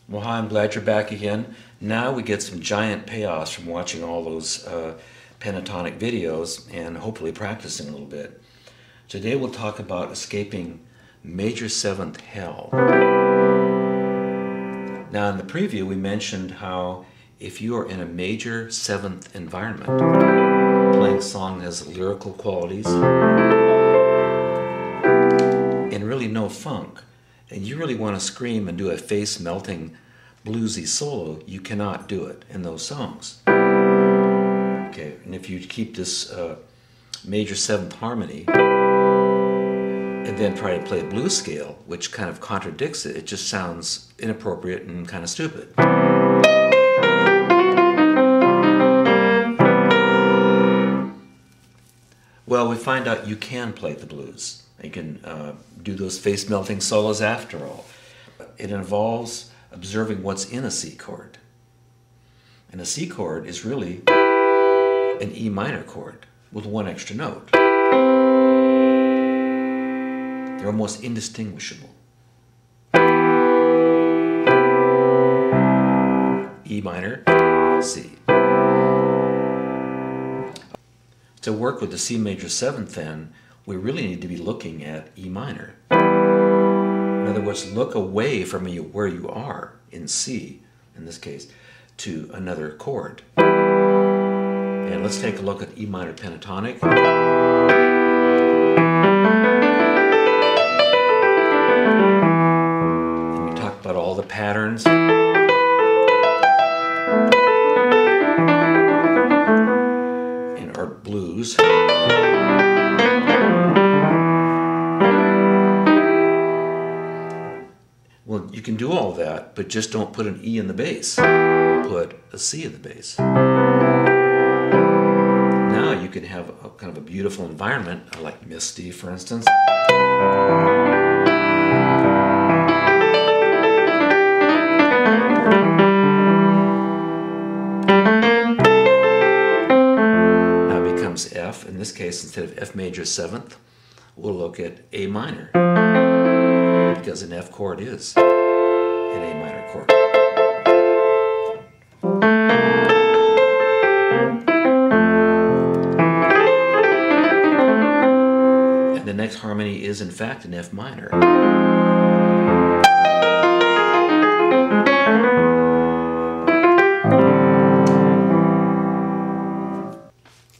Well, hi, I'm glad you're back again. Now we get some giant payoffs from watching all those pentatonic videos and hopefully practicing a little bit. Today we'll talk about escaping major seventh hell. Now in the preview we mentioned how if you are in a major seventh environment, playing a song that has lyrical qualities and really no funk, and you really want to scream and do a face-melting bluesy solo, you cannot do it in those songs. Okay, and if you keep this major seventh harmony and then try to play a blues scale, which kind of contradicts it, it just sounds inappropriate and kind of stupid. Well, we find out you can play the blues. You can do those face-melting solos after all. It involves observing what's in a C chord. And a C chord is really an E minor chord with one extra note. They're almost indistinguishable. E minor, C. To work with the C major seventh then, we really need to be looking at E minor. In other words, look away from where you are in C, in this case, to another chord. And let's take a look at E minor pentatonic. And we talked about all the patterns. In our blues. Well, you can do all that, but just don't put an E in the bass. Put a C in the bass. Now you can have a kind of a beautiful environment, like Misty, for instance. Now it becomes F. In this case, instead of F major seventh, we'll look at A minor, because an F chord is an A minor chord. And the next harmony is in fact an F minor.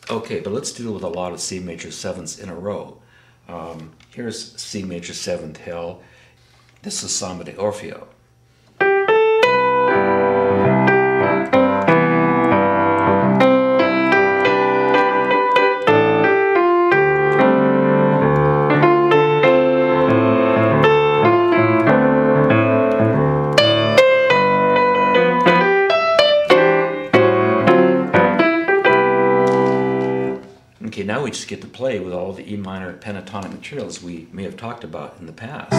Okay, but let's deal with a lot of C major sevenths in a row. Here's C major seventh hell. This is Samba de Orfeo. Okay, now we just get to play with all the E minor pentatonic materials we may have talked about in the past.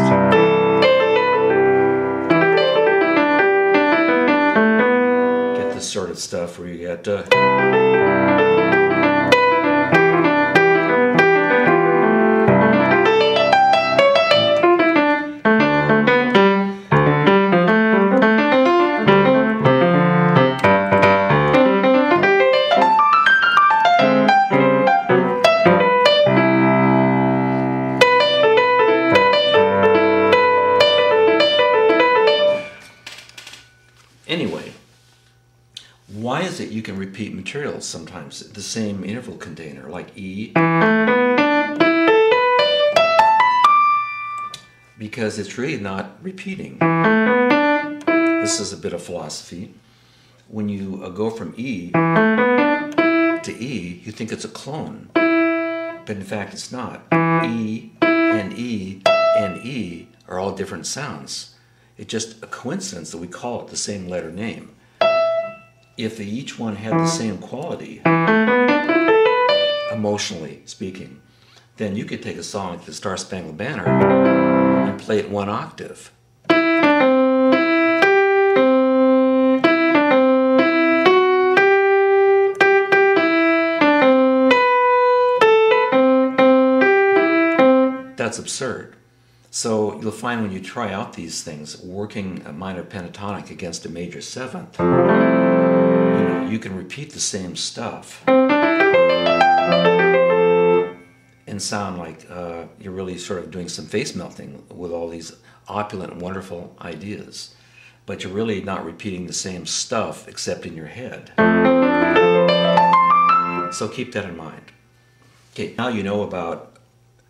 Get this sort of stuff where you get Anyway, why is it you can repeat materials sometimes, the same interval container, like E? Because it's really not repeating. This is a bit of philosophy. When you go from E to E, you think it's a clone. But in fact, it's not. E and E and E are all different sounds. It's just a coincidence that we call it the same letter name. If each one had the same quality, emotionally speaking, then you could take a song like the Star Spangled Banner and play it one octave. That's absurd. So you'll find when you try out these things, working a minor pentatonic against a major seventh, you can repeat the same stuff and sound like you're really sort of doing some face melting with all these opulent and wonderful ideas. But you're really not repeating the same stuff except in your head. So keep that in mind. Okay, now you know about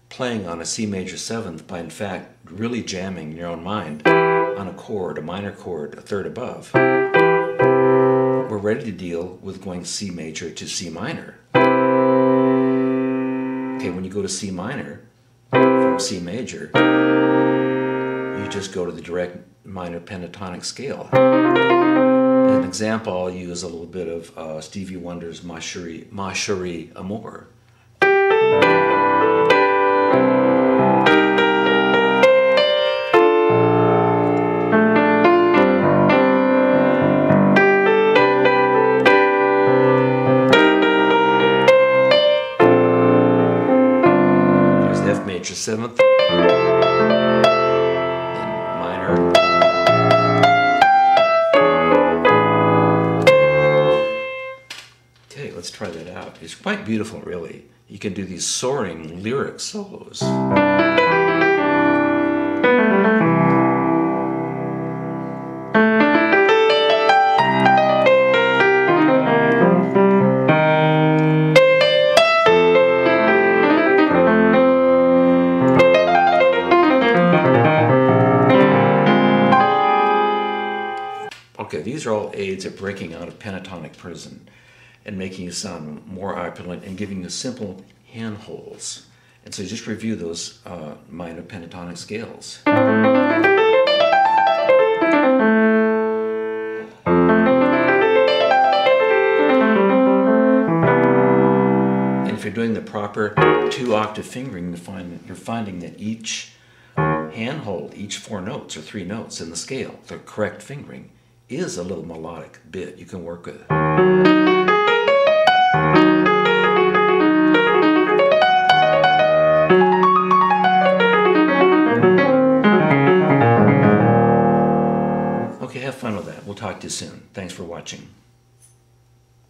playing on a C major seventh by in fact really jamming your own mind on a chord, a minor chord, a third above. We're ready to deal with going C major to C minor. Okay, when you go to C minor from C major, you just go to the direct minor pentatonic scale. As an example, I'll use a little bit of Stevie Wonder's Ma Chérie Amour. There's the F major seventh, then minor. Okay, let's try that out. It's quite beautiful, really. You can do these soaring lyric solos. Okay, these are all aids at breaking out of pentatonic prison and making you sound more opulent and giving you simple handholds. And so you just review those minor pentatonic scales. And if you're doing the proper 2-octave fingering, you're finding that each handhold, each 4 notes or 3 notes in the scale, the correct fingering, is a little melodic bit you can work with. Okay, have fun with that. We'll talk to you soon. Thanks for watching.